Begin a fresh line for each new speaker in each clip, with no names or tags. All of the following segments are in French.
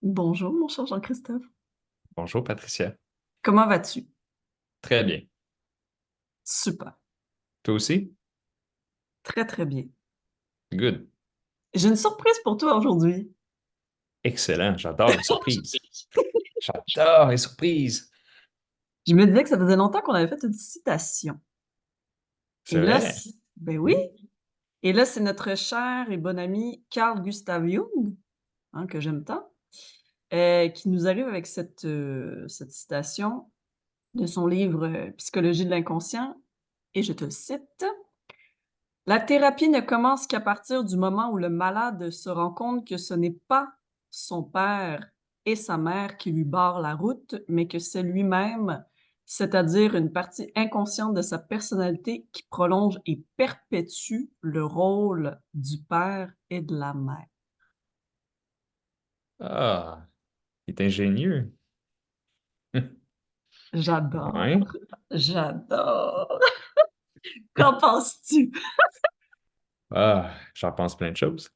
Bonjour, mon cher Jean-Christophe.
Bonjour Patricia.
Comment vas-tu?
Très bien.
Super.
Toi aussi?
Très, très bien.
Good.
J'ai une surprise pour toi aujourd'hui.
Excellent. J'adore les surprises. J'adore les surprises.
Je me disais que ça faisait longtemps qu'on avait fait une citation. Et
C'est
là,
vrai?
ben oui.
Oui.
Et là, c'est notre cher et bon ami Carl Gustav Jung, hein, que j'aime tant, qui nous arrive avec cette citation de son livre Psychologie de l'inconscient. Et je te le cite. La thérapie ne commence qu'à partir du moment où le malade se rend compte que ce n'est pas son père et sa mère qui lui barrent la route, mais que c'est lui-même, c'est-à-dire une partie inconsciente de sa personnalité qui prolonge et perpétue le rôle du père et de la mère.
Ah, il est ingénieux.
J'adore,
Ouais.
j'adore. Qu'en penses-tu?
Ah, j'en pense plein de choses.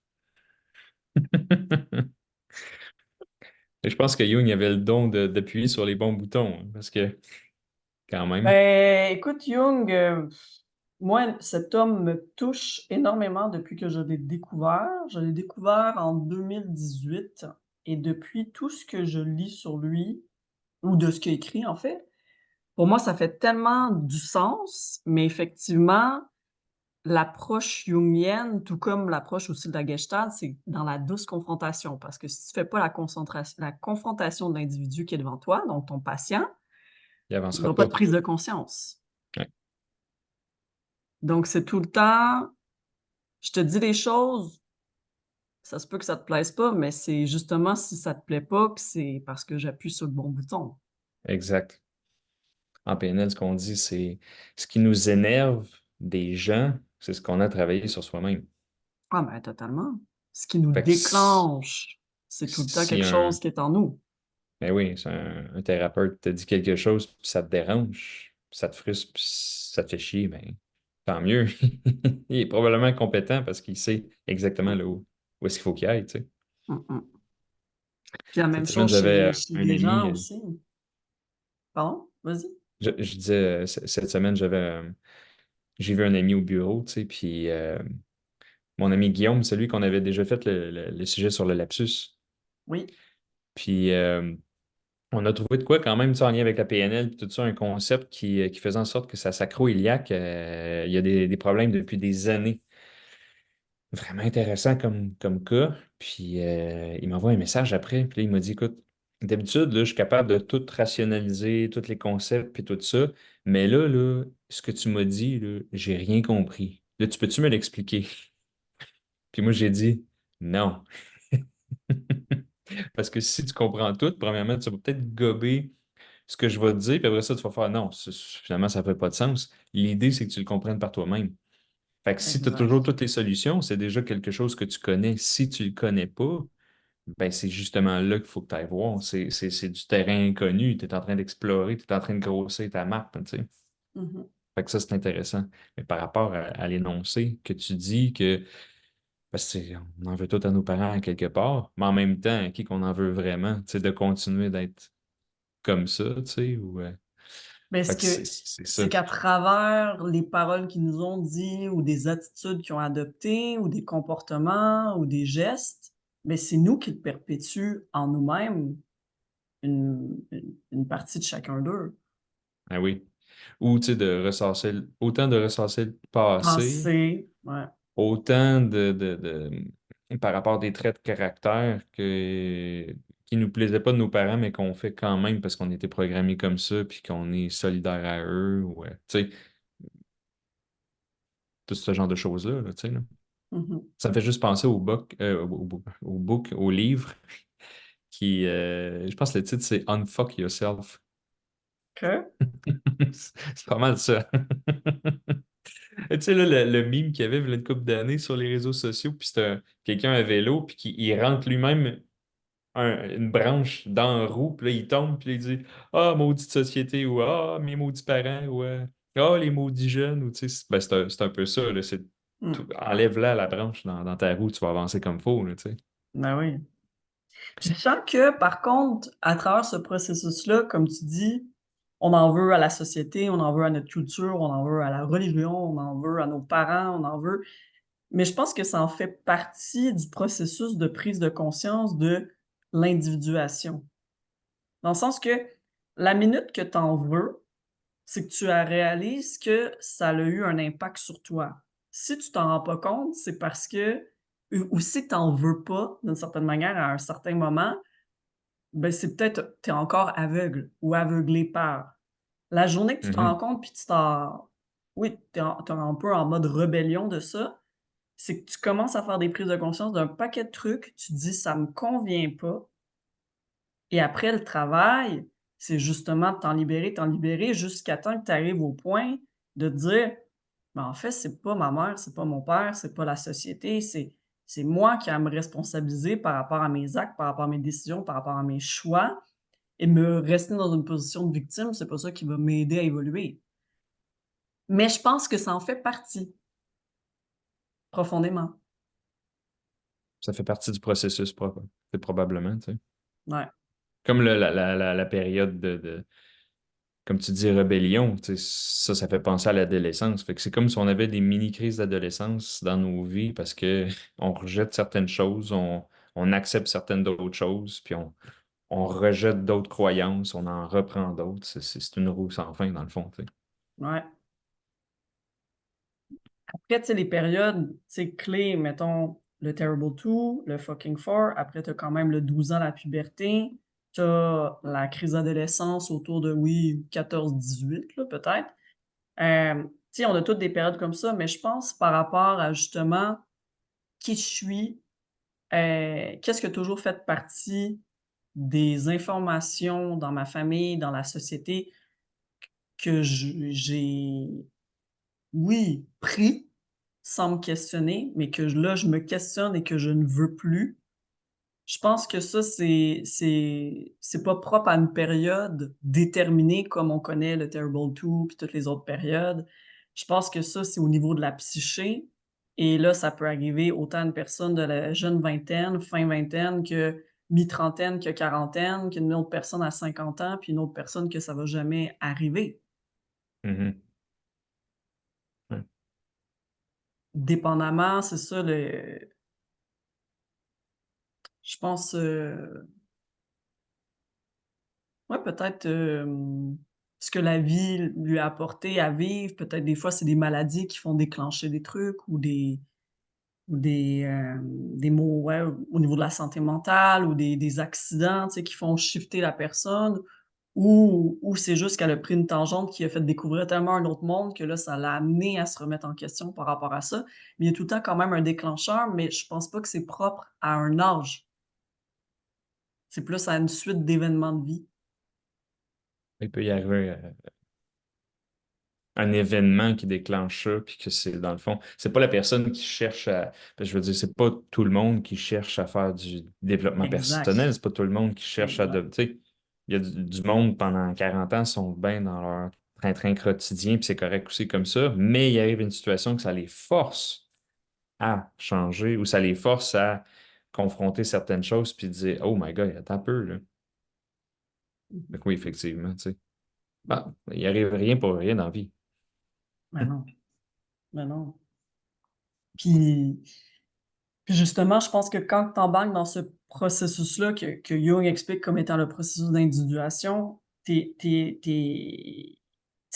Et je pense que Jung avait le don d'appuyer sur les bons boutons, hein, parce que quand même,
Ben, écoute, Jung, moi, cet homme me touche énormément depuis que je l'ai découvert. Je l'ai découvert en 2018 et depuis tout ce que je lis sur lui, ou de ce qu'il a écrit en fait, pour moi, ça fait tellement du sens, mais effectivement, l'approche jungienne, tout comme l'approche aussi de la Gestalt, c'est dans la douce confrontation. Parce que si tu fais pas la confrontation de l'individu qui est devant toi, donc ton patient,
il
il n'y
avancera
aura pas de
pas.
prise de conscience.
Ouais,
Donc, c'est tout le temps, je te dis des choses, ça se peut que ça te plaise pas, mais c'est justement si ça te plaît pas que c'est parce que j'appuie sur le bon bouton.
exact. En PNL, ce qu'on dit, c'est ce qui nous énerve des gens, c'est ce qu'on a travaillé sur soi-même.
Ah ben totalement. Ce qui nous
Fait que
déclenche, c'est tout le temps
si
quelque chose
un,
qui est en nous.
Mais oui, c'est un thérapeute te dit quelque chose, puis ça te dérange, puis ça te frustre, puis ça te fait chier, ben, tant mieux. Il est probablement compétent parce qu'il sait exactement
Mmh,
là où est-ce qu'il faut qu'il aille, tu sais.
mmh mh. Puis la même
Cette semaine,
chose
j'avais
chez
un
des
ami,
gens aussi. Pardon? Vas-y.
je disais, cette semaine, j'ai vu un ami au bureau, tu sais, puis mon ami Guillaume, celui qu'on avait déjà fait le sujet sur le lapsus.
Oui.
Puis on a trouvé de quoi quand même, tu sais, en lien avec la PNL, puis tout ça, un concept qui faisait en sorte que ça sacro-iliaque, il y a des problèmes depuis des années. Vraiment intéressant comme cas. Puis il m'envoie un message après, puis là, il m'a dit, écoute, d'habitude, là, je suis capable de tout rationaliser, tous les concepts, puis tout ça, mais là, ce que tu m'as dit, là, j'ai rien compris. Là, tu peux-tu me l'expliquer? Puis moi, j'ai dit, non. Parce que si tu comprends tout, premièrement, tu vas peut-être gober ce que je vais te dire, puis après ça, tu vas faire non, finalement, ça ne fait pas de sens. L'idée, c'est que tu le comprennes par toi-même. Fait que si tu as toujours
Exact.
toutes les solutions, c'est déjà quelque chose que tu connais. Si tu ne le connais pas, ben c'est justement là qu'il faut que tu ailles voir. C'est du terrain inconnu. Tu es en train d'explorer, tu es en train de grossir ta map, tu sais.
Mmh.
Fait que ça, c'est intéressant. Mais par rapport à l'énoncé que tu dis que parce que on en veut tout à nos parents à quelque part, mais en même temps, à qui qu'on en veut vraiment, tu sais, de continuer d'être comme ça, tu sais, ou
Mais
fait
ce
que
que
c'est
c'est
ça.
qu'à travers les paroles qu'ils nous ont dit ou des attitudes qu'ils ont adoptées ou des comportements ou des gestes, mais c'est nous qui le perpétuent en nous-mêmes une partie de chacun d'eux.
Ah oui. Ou, tu sais, autant de ressasser le passé,
Penser, ouais,
autant par rapport à des traits de caractère qui nous plaisaient pas de nos parents, mais qu'on fait quand même parce qu'on était programmés comme ça, puis qu'on est solidaire à eux, ou, tu sais, tout ce genre de choses-là, là, tu sais, là.
mmh.
Ça me fait juste penser au livre, je pense que le titre, c'est Unfuck Yourself.
OK.
C'est pas mal ça. Tu sais, là, le meme qu'il y avait il y a une couple d'années sur les réseaux sociaux, puis c'est quelqu'un à vélo, puis qui il rentre lui-même une branche dans la roue, puis là, il tombe, puis là, il dit ah, maudite société, ou ah, mes maudits parents, ou ah, les maudits jeunes, ou tu sais, ben, c'est un peu ça, là,
Mmh.
enlève-la la branche dans ta roue, tu vas avancer comme faut, là, tu sais.
Ben oui. Je sens que, par contre, à travers ce processus-là, comme tu dis, on en veut à la société, on en veut à notre culture, on en veut à la religion, on en veut à nos parents, on en veut mais je pense que ça en fait partie du processus de prise de conscience de l'individuation. Dans le sens que la minute que tu en veux, c'est que tu réalises que ça a eu un impact sur toi. Si tu t'en rends pas compte, c'est parce que ou si tu en veux pas, d'une certaine manière, à un certain moment, ben, c'est peut-être tu es encore aveugle ou aveuglé par. La journée que tu t'en rends
Mhm.
compte puis tu t'en oui, tu es un peu en mode rébellion de ça, c'est que tu commences à faire des prises de conscience d'un paquet de trucs, tu te dis: «Ça me convient pas» et après le travail, c'est justement de t'en libérer jusqu'à temps que tu arrives au point de te dire: «Ben, en fait, c'est pas ma mère, c'est pas mon père, c'est pas la société, c'est moi qui ai à me responsabiliser par rapport à mes actes, par rapport à mes décisions, par rapport à mes choix et me rester dans une position de victime, c'est pas ça qui va m'aider à évoluer». Mais je pense que ça en fait partie, profondément.
Ça fait partie du processus c'est probablement, tu sais.
Ouais,
Comme la période comme tu dis, rébellion, tu sais, ça fait penser à l'adolescence. Fait que c'est comme si on avait des mini-crises d'adolescence dans nos vies parce que on rejette certaines choses, on accepte certaines d'autres choses, puis on rejette d'autres croyances, on en reprend d'autres. C'est une roue sans fin, dans le fond, tu sais.
ouais. Après, tu sais, les périodes, tu sais, clés, mettons, le Terrible Two, le Fucking Four. Après, tu as quand même le 12 ans, la puberté. Tu as la crise d'adolescence autour de, oui, 14-18, là, peut-être. Tu sais, on a toutes des périodes comme ça, mais je pense par rapport à, justement, qui je suis, qu'est-ce qui a toujours fait partie des informations dans ma famille, dans la société, que j'ai, oui, pris sans me questionner, mais que là, je me questionne et que je ne veux plus. Je pense que ça, c'est pas propre à une période déterminée comme on connaît le Terrible Two puis toutes les autres périodes. Je pense que ça, c'est au niveau de la psyché et là, ça peut arriver autant à une personne de la jeune vingtaine, fin vingtaine que mi-trentaine, que quarantaine, qu'une autre personne à 50 ans, puis une autre personne que ça va jamais arriver.
Mhm. Ouais.
Dépendamment, c'est ça je pense, ouais, peut-être, ce que la vie lui a apporté à vivre, peut-être des fois, c'est des maladies qui font déclencher des trucs ou des maux, ouais, au niveau de la santé mentale ou des accidents, tu sais, qui font shifter la personne ou c'est juste qu'elle a pris une tangente qui a fait découvrir tellement un autre monde que là, ça l'a amené à se remettre en question par rapport à ça. Mais il y a tout le temps quand même un déclencheur, mais je pense pas que c'est propre à un âge. C'est plus à une suite d'événements de vie.
Il peut y arriver un événement qui déclenche ça, puis que c'est, dans le fond, c'est pas la personne qui cherche je veux dire, c'est pas tout le monde qui cherche à faire du développement
Exact,
personnel, c'est pas tout le monde qui cherche
exact.
tu sais, il y a du monde pendant 40 ans sont bien dans leur train-train quotidien, puis c'est correct aussi comme ça, mais il arrive une situation que ça les force à changer, ou ça les force à confronter certaines choses, puis dire, oh my God, attends un peu, là. Fait
Mmh.
que oui, effectivement, tu sais. Bah, il arrive rien pour rien dans la vie.
Ben non, ben non. Puis puis justement, je pense que quand tu embarques dans ce processus-là que Jung explique comme étant le processus d'individuation, tu sais,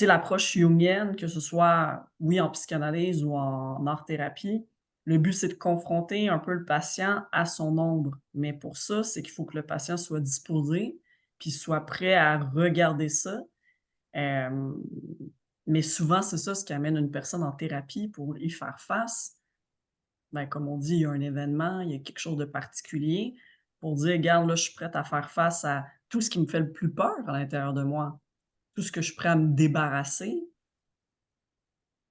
l'approche jungienne, que ce soit, oui, en psychanalyse ou en art-thérapie, le but, c'est de confronter un peu le patient à son ombre. Mais pour ça, c'est qu'il faut que le patient soit disposé, puis soit prêt à regarder ça. Hem, mais souvent, c'est ça ce qui amène une personne en thérapie pour y faire face. Ben, comme on dit, il y a un événement, il y a quelque chose de particulier pour dire: «Regarde, là, je suis prête à faire face à tout ce qui me fait le plus peur à l'intérieur de moi, tout ce que je suis prêt à me débarrasser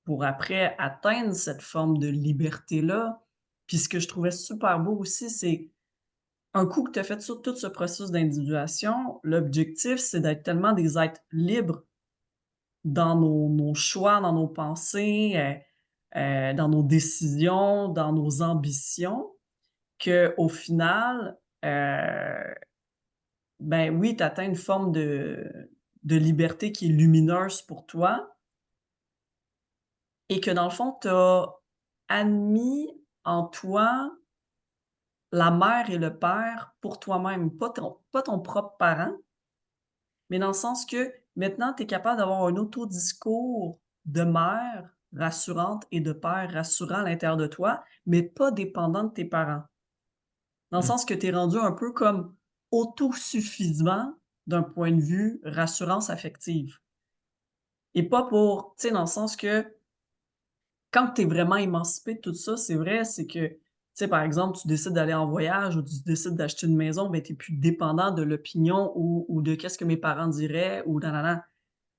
pour après atteindre cette forme de liberté-là». Puis ce que je trouvais super beau aussi, c'est un coup que tu as fait tout ce processus d'individuation, l'objectif, c'est d'être tellement des êtres libres dans nos choix, dans nos pensées, dans nos décisions, dans nos ambitions, qu'au final, euh, ben oui, tu atteins une forme de liberté qui est lumineuse pour toi et que dans le fond, tu as admis en toi la mère et le père pour toi-même, pas ton propre parent, mais dans le sens que maintenant, tu es capable d'avoir un autodiscours de mère rassurante et de père rassurant à l'intérieur de toi, mais pas dépendant de tes parents. Dans le
Hmm.
sens que tu es rendu un peu comme autosuffisant d'un point de vue rassurance affective. Et pas pour, tu sais, dans le sens que quand tu es vraiment émancipé de tout ça, c'est vrai, c'est que, tu sais, par exemple, tu décides d'aller en voyage ou tu décides d'acheter une maison, ben, tu es plus dépendant de l'opinion ou de qu'est-ce que mes parents diraient ou nanana.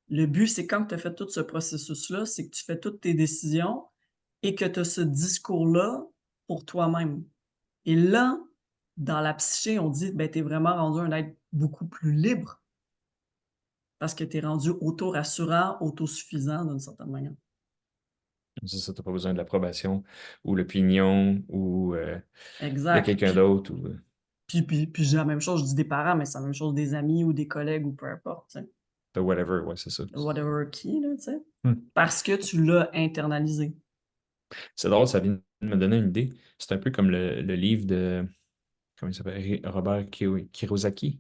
Le but, c'est quand tu as fait tout ce processus-là, c'est que tu fais toutes tes décisions et que tu as ce discours-là pour toi-même. Et là, dans la psyché, on dit, ben, tu es vraiment rendu un être beaucoup plus libre parce que tu es rendu auto-rassurant, autosuffisant d'une certaine manière.
C'est ça, t'as pas besoin de l'approbation ou l'opinion ou de
Exact.
quelqu'un d'autre ou
Puis je dis la même chose, je dis des parents, mais c'est la même chose des amis ou des collègues ou peu importe, tu sais.
de whatever, ouais, c'est ça.
Whatever qui, là, tu sais.
Hmm.
Parce que tu l'as internalisé.
C'est drôle, ça vient de me donner une idée. C'est un peu comme le livre de, comment il s'appelle, Robert Kiyosaki,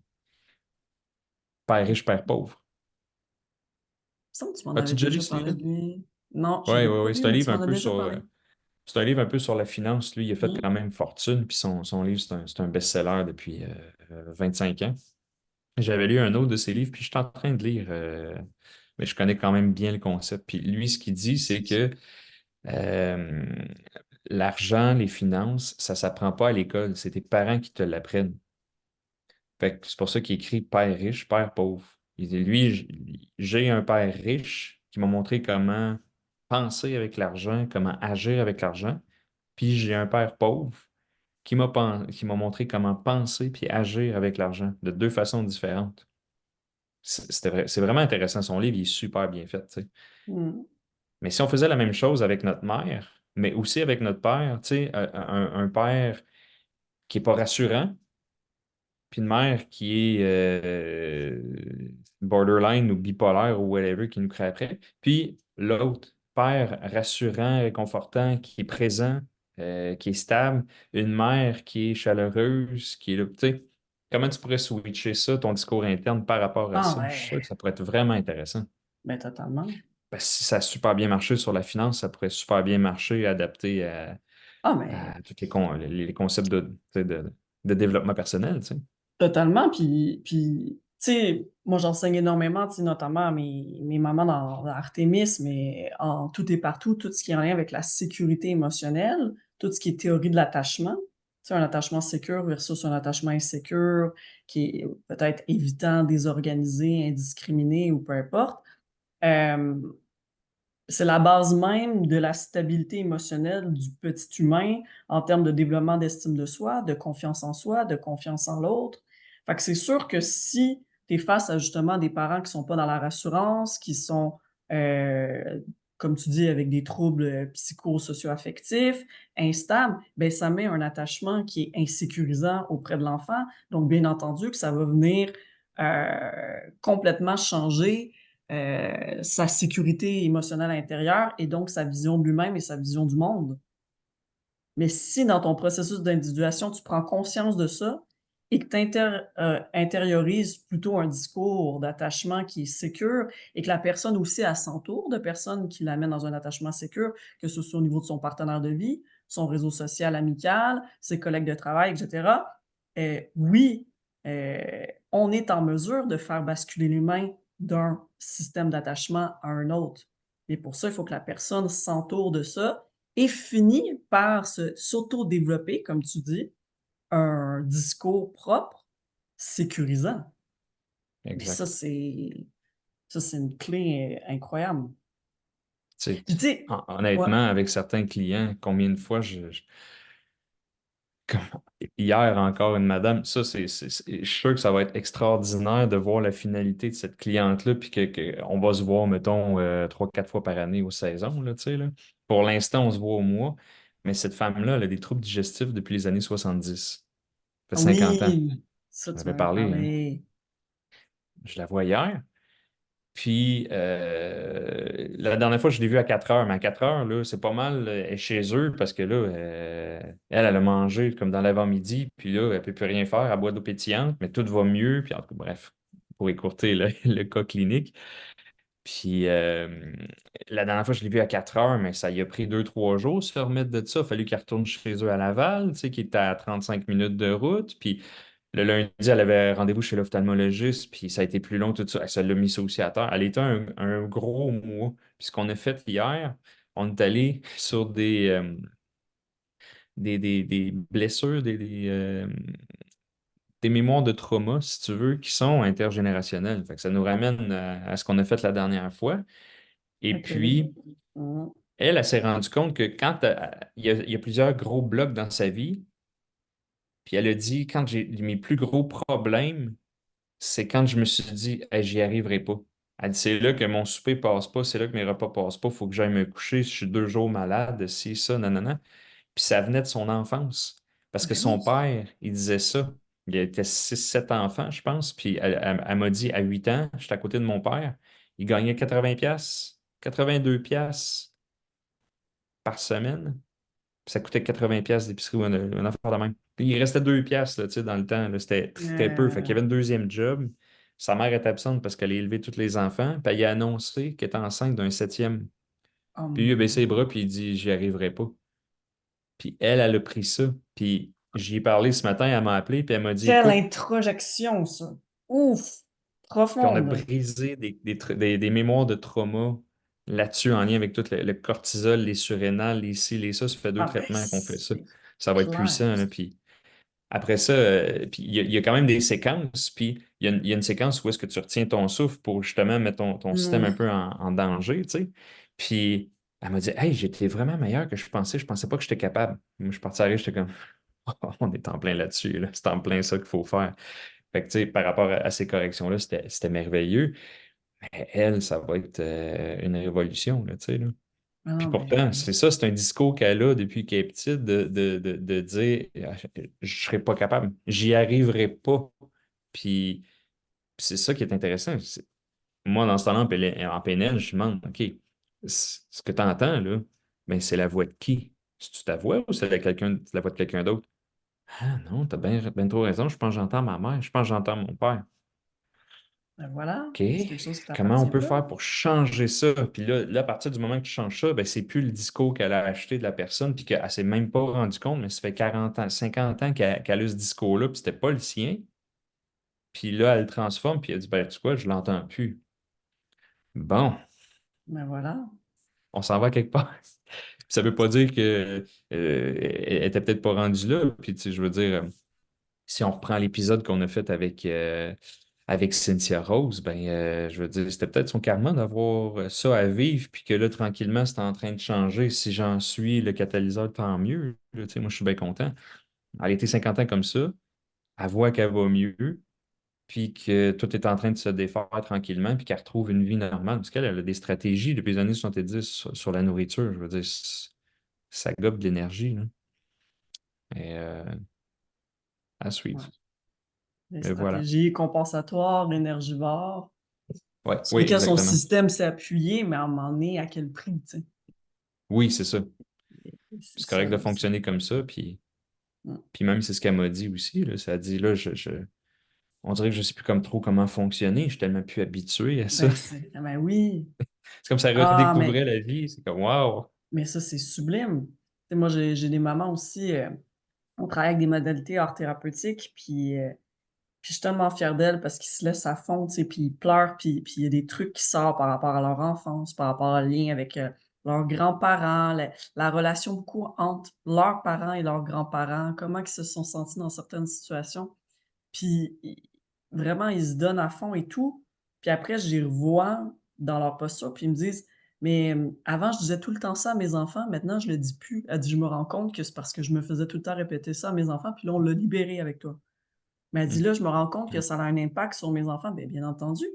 Père riche, Père pauvre.
Il me semble que tu m'en
As-tu
avais
déjà lu
déjà
ce
parlé
livre-là?
de lui. Non, je
Oui,
l'ai
oui,
pas
oui.
lu,
C'est un
mais
livre
tu
un
m'en as
peu
déjà
sur,
parlé.
c'est un livre un peu sur la finance. Lui, il a fait
Mmh.
quand même fortune, puis son livre, c'est un best-seller depuis 25 ans. J'avais lu un autre de ses livres, puis je suis en train de lire, mais je connais quand même bien le concept. Puis lui, ce qu'il dit, c'est que euh, l'argent, les finances, ça s'apprend pas à l'école. C'est tes parents qui te l'apprennent. Fait que c'est pour ça qu'il écrit père riche, père pauvre. Il dit, lui, j'ai un père riche qui m'a montré comment penser avec l'argent, comment agir avec l'argent. Puis j'ai un père pauvre qui m'a montré comment penser puis agir avec l'argent de deux façons différentes. C'est vraiment intéressant. Son livre, il est super bien fait, tu sais.
Mmh.
Mais si on faisait la même chose avec notre mère, mais aussi avec notre père, tu sais, un père qui n'est pas rassurant, puis une mère qui est borderline ou bipolaire ou whatever qui nous crée après, puis l'autre, père rassurant, réconfortant, qui est présent, qui est stable, une mère qui est chaleureuse, qui est là, tu sais, comment tu pourrais switcher ça, ton discours interne par rapport à
Ah
ça? Je suis
ouais,
sûr que ça pourrait être vraiment intéressant.
ben totalement.
Ben, si ça a super bien marché sur la finance, ça pourrait super bien marcher, adapté
Ah mais
à tous les concepts tu sais, de développement personnel, tu sais.
totalement, puis tu sais, moi j'enseigne énormément, tu sais, notamment à mes mamans dans Artémis, mais en tout et partout, tout ce qui est en lien avec la sécurité émotionnelle, tout ce qui est théorie de l'attachement. Tu sais, un attachement sécure versus un attachement insécure qui est peut-être évitant, désorganisé, indiscriminé ou peu importe. Hem C'est la base même de la stabilité émotionnelle du petit humain en termes de développement d'estime de soi, de confiance en soi, de confiance en l'autre. Fait que c'est sûr que si tu es face à justement des parents qui sont pas dans la rassurance, qui sont, comme tu dis, avec des troubles, psychosocio-affectifs, instables, ben ça met un attachement qui est insécurisant auprès de l'enfant. Donc bien entendu que ça va venir, complètement changer sa sécurité émotionnelle intérieure et donc sa vision de lui-même et sa vision du monde. Mais si dans ton processus d'individuation, tu prends conscience de ça et que tu intériorises plutôt un discours d'attachement qui est sécure et que la personne aussi, elle s'entoure de personnes qui l'amènent dans un attachement sécure, que ce soit au niveau de son partenaire de vie, son réseau social amical, ses collègues de travail, et cetera. Oui, on est en mesure de faire basculer l'humain d'un système d'attachement à un autre. Mais pour ça, il faut que la personne s'entoure de ça et finit par s'auto-développer, comme tu dis, un discours propre, sécurisant. Mais
Exact.
ça, c'est une clé, incroyable.
Tu sais,
Puis tu sais ouais,
honnêtement, avec certains clients, combien de fois comme hier encore une madame, ça, je suis sûr que ça va être extraordinaire de voir la finalité de cette cliente-là, puis on va se voir, mettons, 3, 4 fois par année aux saisons, là, tu sais, là. Pour l'instant, on se voit au mois, mais cette femme-là, elle a des troubles digestifs depuis les années 70. Ça
Ah
fait 50 ans.
oui!
Je
Ça,
t'en
tu
avais
m'avais
parlé, hein.
parlé.
Je la vois hier. Puis la dernière fois, je l'ai vue à 4 heures, mais à 4 heures, là, c'est pas mal. Elle est chez eux parce que là, elle a mangé comme dans l'avant-midi, puis là, elle peut plus rien faire, elle boit d'eau pétillante, mais tout va mieux. Puis en tout cas, bref, pour écourter le cas clinique. Puis la dernière fois, je l'ai vue à 4 heures, mais ça y a pris 2, 3 jours se remettre de ça. Il a fallu qu'elle retourne chez eux à Laval, tu sais, qui était à 35 minutes de route. Puis le lundi, elle avait rendez-vous chez l'ophtalmologiste, puis ça a été plus long, tout ça. Ça l'a mis ça aussi à terre. Elle était un gros mois. Puis ce qu'on a fait hier, on est allé sur des blessures, des mémoires de trauma, si tu veux, qui sont intergénérationnelles. Fait que ça nous ramène à ce qu'on a fait la dernière fois. Et
OK.
puis,
Mmh.
elle s'est rendue compte que quand il y a plusieurs gros blocs dans sa vie, puis elle a dit, quand j'ai mes plus gros problèmes, c'est quand je me suis dit, hey, j'y arriverai pas. Elle dit, c'est là que mon souper passe pas, c'est là que mes repas passent pas, il faut que j'aille me coucher, je suis 2 jours malade, si, ça, nanana. Puis ça venait de son enfance. Parce que
Ben
son
oui.
père, il disait ça. Il était 6, 7 enfants, je pense. Puis elle m'a dit, à 8 ans, j'étais à côté de mon père, il gagnait 80 pièces, 82 pièces par semaine. Puis ça coûtait 80 pièces d'épicerie ou un affaire de même. Puis il restait 2 pièces là, tu sais, dans le temps. Là. C'était très peu. Fait qu'il y avait
Euh,
une deuxième job. Sa mère est absente parce qu'elle a élevé tous les enfants. Puis elle a annoncé qu'elle était enceinte d'un septième.
oh
Puis lui, il a
mon
baissé les
Dieu.
bras puis il dit, j'y arriverai pas. Puis elle a pris ça. Puis j'y ai parlé ce matin, elle m'a appelé, puis elle m'a dit,
Quelle
écoute,
introjection, ça. Ouf!
puis on a
Profonde.
brisé des mémoires de trauma là-dessus en lien avec tout le cortisol, les surrénales, les ci, les ça. Ça fait deux
Ah ben,
traitements qu'on fait ça.
c'est
Ça va être
clair.
puissant, là, puis après ça, puis il y a quand même des séquences, puis il y a une séquence où est-ce que tu retiens ton souffle pour justement mettre ton système un
Mmh.
peu en danger, tu sais. Puis elle m'a dit, hey, j'étais vraiment meilleur que je pensais pas que j'étais capable. Moi, je suis parti à rire, j'étais comme, on est en plein là-dessus, là. C'est en plein ça qu'il faut faire. Fait que, tu sais, par rapport à ces corrections-là, c'était merveilleux. Mais elle, ça va être une révolution, là, tu sais, là.
Ah
Puis
non,
pourtant,
mais
c'est ça, c'est un discours qu'elle a depuis qu'elle est petite de dire ah, je serai pas capable, j'y arriverai pas. Puis c'est ça qui est intéressant. Moi, dans ce temps-là, en PNL, je demande OK, ce que tu entends, là, ben, c'est la voix de qui? C'est-tu ta voix ou c'est la voix de quelqu'un d'autre? Ah non, t'as bien, ben trop raison, je pense que j'entends ma mère, je pense que j'entends mon père.
ben voilà,
OK,
c'est quelque chose qui
comment on
t'appartient
peut
pas.
faire pour changer ça? Puis là, à partir du moment que tu changes ça, ben, c'est plus le discours qu'elle a acheté de la personne, puis qu'elle ne s'est même pas rendue compte, mais ça fait 40 ans, 50 ans qu'elle a ce discours-là, puis c'était pas le sien. Puis là, elle le transforme, puis elle dit, ben, tu sais quoi, je l'entends plus. Bon,
Ben voilà.
on s'en va quelque part. Ça veut pas dire que elle était peut-être pas rendue là. Puis, tu sais, je veux dire, si on reprend l'épisode qu'on a fait avec Cynthia Rose, ben, je veux dire, c'était peut-être son karma d'avoir ça à vivre, puis que là, tranquillement, c'est en train de changer. Si j'en suis le catalyseur, tant mieux. Là, tu sais, moi, je suis bien content. Elle a été 50 ans comme ça, elle voit qu'elle va mieux, puis que tout est en train de se défaire tranquillement, puis qu'elle retrouve une vie normale. Parce qu'elle elle a des stratégies depuis les années 70 sur la nourriture. Je veux dire, ça gobe de l'énergie, là. Et à
Ouais.
suivre.
Les
Mais voilà.
stratégies compensatoires, énergivores,
Ouais,
sur
oui,
lesquelles son
exactement.
système s'est appuyé, mais à un moment donné, à quel prix, tu sais?
Oui, c'est ça.
C'est
C'est
ça,
correct de
là.
fonctionner comme ça.
Mm.
Puis même, c'est ce qu'elle m'a dit aussi. Là, ça a dit, là, on dirait que je ne sais plus comme trop comment fonctionner. Je suis tellement plus habitué à ça.
Ben, ah ben oui.
C'est comme ça
Ah,
redécouvrait la vie. C'est comme, waouh!
mais ça, c'est sublime. Tu sais, moi, j'ai des mamans aussi, on travaille avec des modalités art thérapeutiques, puis je suis tellement fière d'elles parce qu'ils se laissent à fond, tu sais, puis ils pleurent, puis il y a des trucs qui sortent par rapport à leur enfance, par rapport au lien avec, leurs grands-parents, la relation beaucoup entre leurs parents et leurs grands-parents, comment ils se sont sentis dans certaines situations. Puis i vraiment, ils se donnent à fond et tout. Puis après, je les revois dans leur posture, puis ils me disent: «Mais, avant, je disais tout le temps ça à mes enfants, maintenant je le dis plus». Elle dit: «Je me rends compte que c'est parce que je me faisais tout le temps répéter ça à mes enfants, puis là, on l'a libéré avec toi». Mais elle dit:
Hum,
«Là, je me rends compte que
hum,
ça a un impact sur mes enfants». Beh, bien entendu,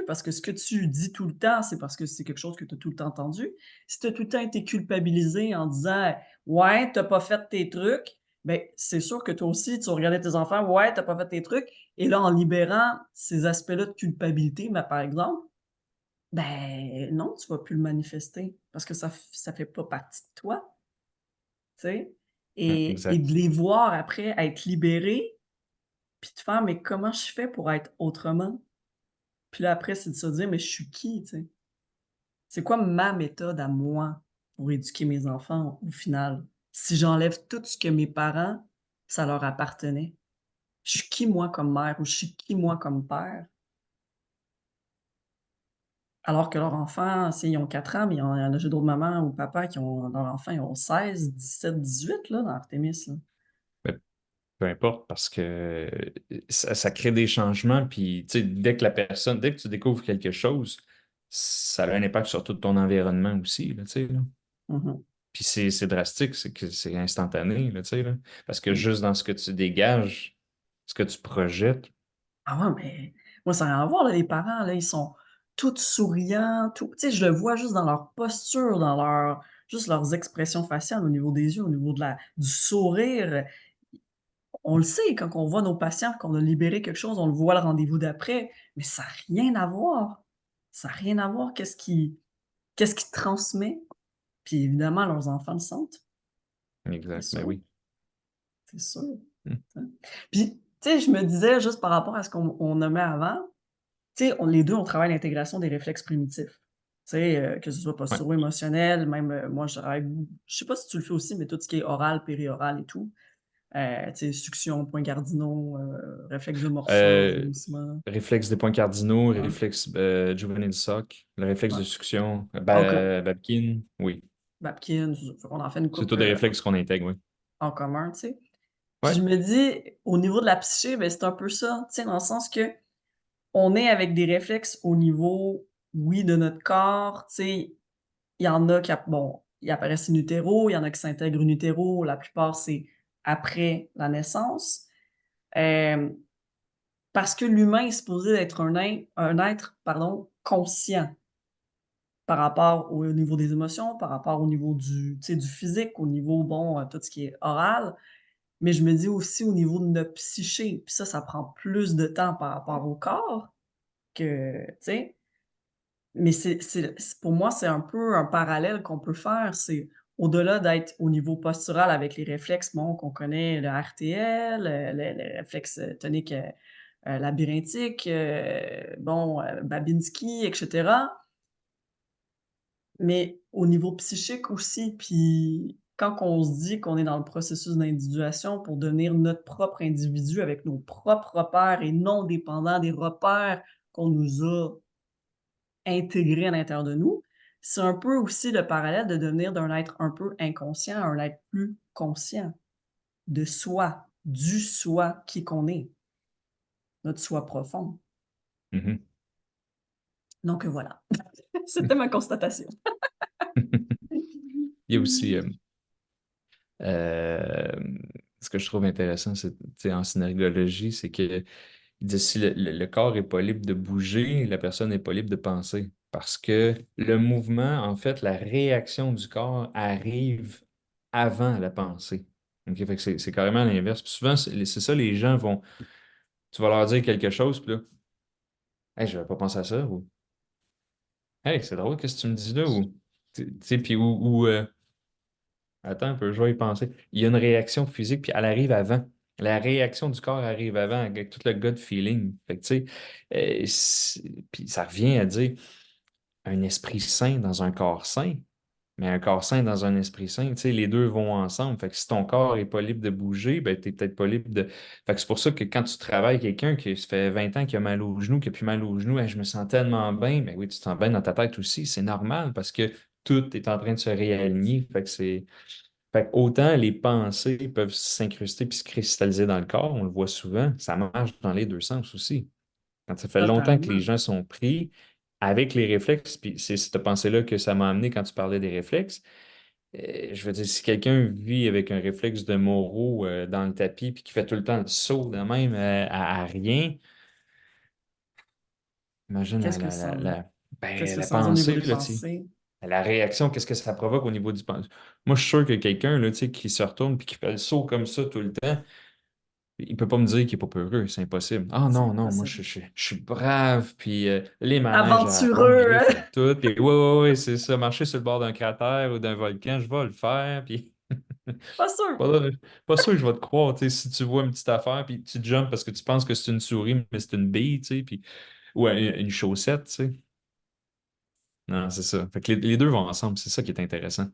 parce que ce que tu dis tout le temps, c'est parce que c'est quelque chose que tu as tout le temps entendu. Si tu as tout le temps été culpabilisé en disant: «Ouais, tu as pas fait tes trucs», ben, c'est sûr que toi aussi, tu regardais tes enfants, ouais, t'as pas fait tes trucs, et là, en libérant ces aspects-là de culpabilité, ben, par exemple, ben, non, tu vas plus le manifester parce que ça fait pas partie de toi, tu sais? Et
Exact.
de les voir après être libérés, puis de faire: «Mais comment je fais pour être autrement?» Puis là, après, c'est de se dire: «Mais je suis qui?» tu sais? C'est quoi ma méthode à moi pour éduquer mes enfants au final? Si j'enlève tout ce que mes parents, ça leur appartenait. Je suis qui moi comme mère ou je suis qui moi comme père? Alors que leurs enfants, s'ils ont 4 ans, mais il y en a j'ai d'autres mamans ou papas qui ont leurs enfants, ils ont 16, 17, 18 là, dans Artémis, là.
Ben, peu importe, parce que ça crée des changements, puis tu sais, dès que tu découvres quelque chose, ça a un impact sur tout ton environnement aussi, là, tu sais, là.
Mmh.
Puis c'est drastique, c'est que c'est instantané, là, tu sais, là. Parce que
Mmh.
juste dans ce que tu dégages, ce que tu projettes,
Ah ouais, mais moi, ça a rien à voir, là, les parents, là, ils sont tous souriants, tout tu sais, je le vois juste dans leur posture, dans leur juste leurs expressions faciales, au niveau des yeux, au niveau de la du sourire. On le sait quand on voit nos patients, qu'on a libéré quelque chose, on le voit le rendez-vous d'après, mais ça a rien à voir. Ça a rien à voir qu'est-ce qu'ils transmet, puis évidemment leurs enfants le sentent, c'est
exact, ben
sûr,
oui.
c'est sûr,
Hmm.
tu sais. Puis, tu sais, je me disais juste par rapport à ce qu'on nommait avant, tu sais, on les 2 on travaille l'intégration des réflexes primitifs. Tu sais, que ce soit
Ouais.
posturo-émotionnel, même, moi je travaille je sais pas si tu le fais aussi, mais tout ce qui est oral, périoral et tout. Tu sais, succion, points cardinaux, réflexe de morsure,
Euh,
gémissement.
réflexe des points cardinaux,
Ouais,
réflexe juvenile sock, le réflexe
ouais.
de succion,
OK.
Babkin, oui.
Babkin, on en fait une
C'est
coupe
tous des réflexes qu'on intègre, oui.
en commun, tu sais. Puis
Ouais.
je me dis, au niveau de la psyché, ben, c'est un peu ça, tu sais, dans le sens que on est avec des réflexes au niveau, oui, de notre corps, tu sais, il y en a qui bon, ils apparaissent in utero, il y en a qui s'intègrent in utero, la plupart, c'est après la naissance. Hem, Parce que l'humain est supposé être un être, pardon, conscient par rapport au niveau des émotions, par rapport au niveau du, tu sais, du physique, au niveau, bon, tout ce qui est oral. Mais je me dis aussi au niveau de notre psyché, puis ça prend plus de temps par rapport au corps que, tu sais? Mais pour moi, c'est un peu un parallèle qu'on peut faire. C'est au-delà d'être au niveau postural avec les réflexes, bon, qu'on connaît, le RTL, le réflexe, tonique, labyrinthique, bon, Babinski et cetera. Mais au niveau psychique aussi, puis quand on se dit qu'on est dans le processus d'individuation pour devenir notre propre individu avec nos propres repères et non dépendants des repères qu'on nous a intégrés à l'intérieur de nous, c'est un peu aussi le parallèle de devenir d'un être un peu inconscient à un être plus conscient de soi, du soi qui qu'on est, notre soi profond.
Mhm.
Donc voilà, c'était ma constatation.
Il y a aussi, euh, ce que je trouve intéressant, c'est, tu sais, en synergologie, c'est que il dit si le corps n'est pas libre de bouger, la personne n'est pas libre de penser. Parce que le mouvement, en fait, la réaction du corps arrive avant la pensée. OK? Fait que c'est carrément l'inverse. Puis souvent, c'est ça, les gens vont. Tu vas leur dire quelque chose, puis là, hey, je n'avais pas pensé à ça, ou hey, c'est drôle, qu'est-ce que tu me dis là, ou tu sais, puis attends un peu, je vais y penser. Il y a une réaction physique, puis elle arrive avant. La réaction du corps arrive avant, avec tout le gut feeling. Fait que, tu sais, puis ça revient à dire un esprit sain dans un corps sain, mais un corps sain dans un esprit sain, tu sais, les deux vont ensemble. Fait que si ton corps n'est pas libre de bouger, ben, tu n'es peut-être pas libre de. Fait que c'est pour ça que quand tu travailles avec quelqu'un qui ça fait 20 ans qui a mal au genou, qui a plus mal au genou, hey, je me sens tellement bien, ben oui, tu te sens bien dans ta tête aussi, c'est normal parce que tout est en train de se réaligner. Fait que c'est. Fait que autant les pensées peuvent s'incruster puis se cristalliser dans le corps, on le voit souvent, ça marche dans les deux sens aussi. Quand ça fait longtemps que les
Totalement.
gens sont pris avec les réflexes, puis c'est cette pensée-là que ça m'a amené quand tu parlais des réflexes. Je veux dire, si quelqu'un vit avec un réflexe de Moreau dans le tapis puis qui fait tout le temps le saut de même à rien, imagine
Qu'est-ce que ça
ben,
qu'est-ce que
la
ça en dit au niveau
pensée,
des
là, tu sais.
pensées?
la réaction, qu'est-ce que ça provoque au niveau du pensée? Moi, je suis sûr que quelqu'un là, tu sais, qui se retourne puis qui fait le saut comme ça tout le temps, il peut pas me dire qu'il est pas peureux, c'est impossible. Ah
C'est
non, non, moi
impossible.
je suis brave, puis les manèges à ronde, je
Aventureux,
les
hein?
fais toutes, puis ouais, c'est ça, marcher sur le bord d'un cratère ou d'un volcan, je vais le faire, puis
Pas sûr.
pas, pas sûr que je vais te croire, tu sais, si tu vois une petite affaire, puis tu jumps parce que tu penses que c'est une souris, mais c'est une bille, tu sais, puis ou une chaussette, tu sais. Non, c'est ça. Fait que les deux vont ensemble, c'est ça qui est intéressant.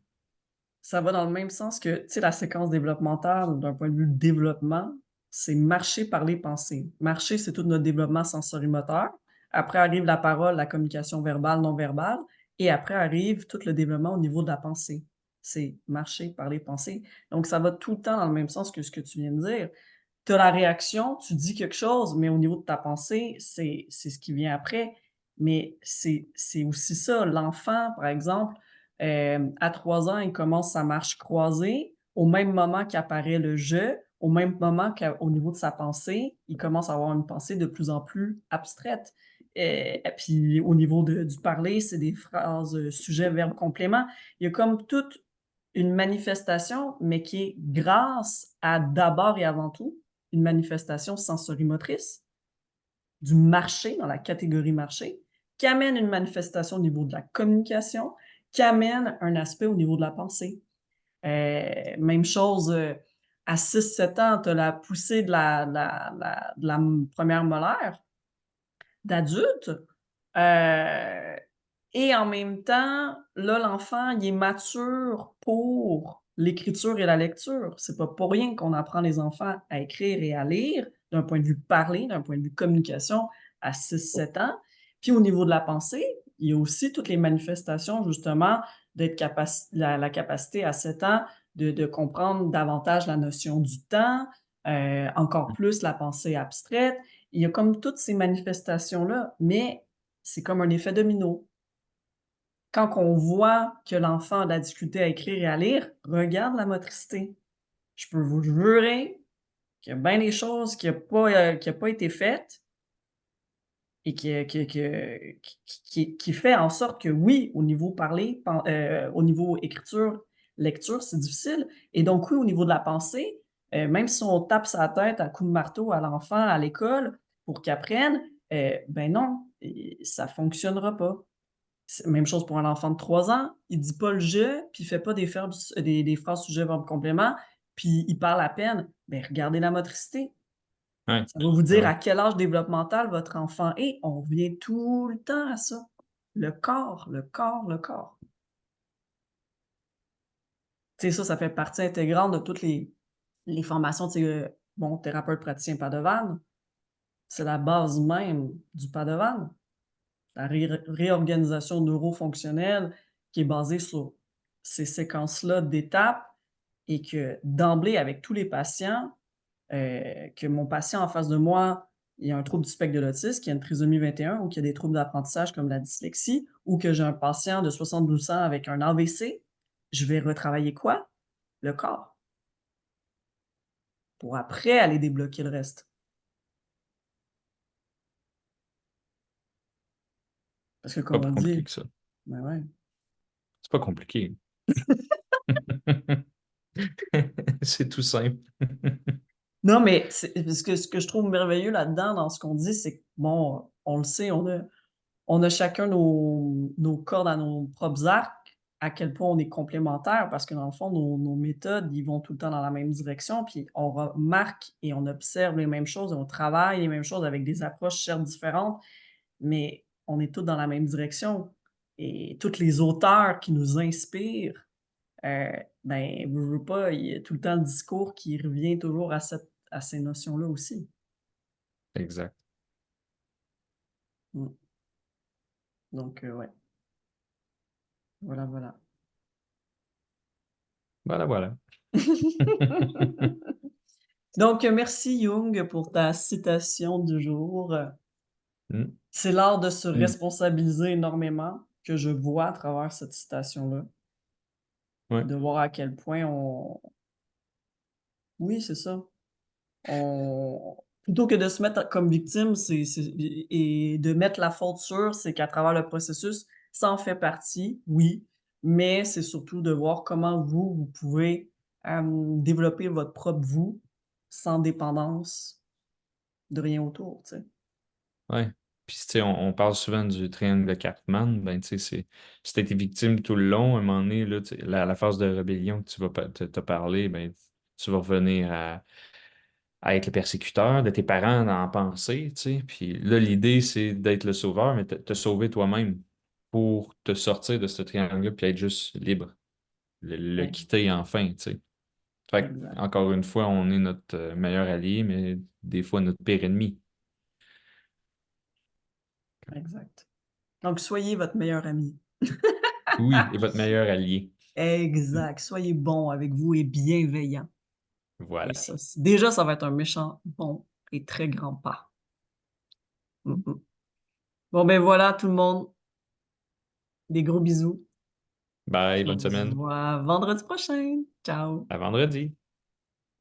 Ça va dans le même sens que, tu sais, la séquence développementale, d'un point de vue développement, c'est marcher, parler, penser. Marcher, c'est tout notre développement sensorimoteur. Après arrive la parole, la communication verbale, non verbale. Et après arrive tout le développement au niveau de la pensée. C'est marcher, parler, penser. Donc, ça va tout le temps dans le même sens que ce que tu viens de dire. Tu as la réaction, tu dis quelque chose, mais au niveau de ta pensée, c'est ce qui vient après. Mais c'est aussi ça, l'enfant, par exemple, à 3 ans, il commence sa marche croisée. Au même moment qu'apparaît le «je», au même moment qu'au niveau de sa pensée, il commence à avoir une pensée de plus en plus abstraite. Et puis au niveau de du parler, c'est des phrases, sujet, verbe, complément. Il y a comme toute une manifestation, mais qui est grâce à d'abord et avant tout une manifestation sensorimotrice, du marché, dans la catégorie marché, qui amène une manifestation au niveau de la communication, qui amène un aspect au niveau de la pensée. Même chose, à 6-7 ans, tu as la poussée de la première molaire d'adulte, heu et en même temps, là, l'enfant, il est mature pour l'écriture et la lecture. C'est pas pour rien qu'on apprend les enfants à écrire et à lire, d'un point de vue parler, d'un point de vue communication, à 6-7 ans. Puis au niveau de la pensée, il y a aussi toutes les manifestations justement d'être la capacité à 7 ans de comprendre davantage la notion du temps, encore plus la pensée abstraite. Il y a comme toutes ces manifestations-là, mais c'est comme un effet domino. Quand on voit que l'enfant a de la difficulté à écrire et à lire, regarde la motricité. Je peux vous jurer qu'il y a bien des choses qui a pas été faites et qui fait en sorte que oui, au niveau parler, au niveau écriture, lecture, c'est difficile et donc oui, au niveau de la pensée, même si on tape sa tête à coups de marteau à l'enfant à l'école pour qu'il apprenne, ben non, ça fonctionnera pas. C'est même chose pour un enfant de 3 ans, il dit pas le «je», puis il fait pas des phrases sujet, verbe, complément, puis il parle à peine. Ben regardez la motricité.
Ouais,
Ça va vous
ouais,
dire
ouais.
à quel âge développemental votre enfant est. On revient tout le temps à ça. Le corps, le corps, le corps. Tu sais, ça fait partie intégrante de toutes les formations, tu sais, bon, thérapeute praticien Padovan, c'est la base même du Padovan. La réorganisation neurofonctionnelle qui est basée sur ces séquences-là d'étapes et que d'emblée avec tous les patients, que mon patient en face de moi, il a un trouble du spectre de l'autisme, qui a une trisomie 21 ou qui a des troubles d'apprentissage comme la dyslexie, ou que j'ai un patient de 72 ans avec un AVC, je vais retravailler quoi? Le corps, pour après aller débloquer le reste. Parce que
Pas
comme
plus
on
compliqué
dit,
que ça.
ben ouais.
C'est pas compliqué. C'est tout simple.
Non, mais ce que je trouve merveilleux là-dedans, dans ce qu'on dit, c'est que, bon, on le sait, on a chacun nos cordes à nos propres arcs, à quel point on est complémentaires parce que dans le fond, nos méthodes, ils vont tout le temps dans la même direction, puis on remarque et on observe les mêmes choses et on travaille les mêmes choses avec des approches certes différentes, mais on est tous dans la même direction et toutes les auteurs qui nous inspirent, ben, veux pas, il y a tout le temps le discours qui revient toujours à ces notions-là aussi.
Exact.
Mmh. Donc ouais, voilà, voilà.
Voilà, voilà.
Donc, merci Jung pour ta citation du jour.
Mm.
C'est l'art de se
Mm.
responsabiliser énormément que je vois à travers cette citation-là,
Ouais,
de voir à quel point on oui, c'est ça. On plutôt que de se mettre comme victime, c'est et de mettre la faute sur, c'est qu'à travers le processus, ça en fait partie, oui, mais c'est surtout de voir comment vous pouvez développer votre propre vous sans dépendance de rien autour, tu sais.
Ouais. Puis, tu sais, on parle souvent du triangle de Cartman. Ben, tu sais, si t'as été victime tout le long, à un moment donné, là, tu sais, la phase de rébellion que tu vas te parler, ben, tu vas revenir à être le persécuteur de tes parents en pensée, tu sais. Puis là, l'idée, c'est d'être le sauveur, mais te sauver toi-même pour te sortir de ce triangle-là puis être juste libre, le
Ouais,
quitter enfin, tu sais. Fait que,
exact,
encore une fois, on est notre meilleur allié, mais des fois notre pire ennemi.
exact. Donc, soyez votre meilleur ami.
Oui, et votre meilleur allié.
Exact. Soyez bon avec vous et bienveillant. Et
Voilà.
ça, déjà, ça va être un méchant bon et très grand pas. Mhm. Bon, ben voilà, tout le monde. Des gros bisous.
Bye,
Puis
bonne
on se
semaine.
voit vendredi prochain. Ciao.
À vendredi.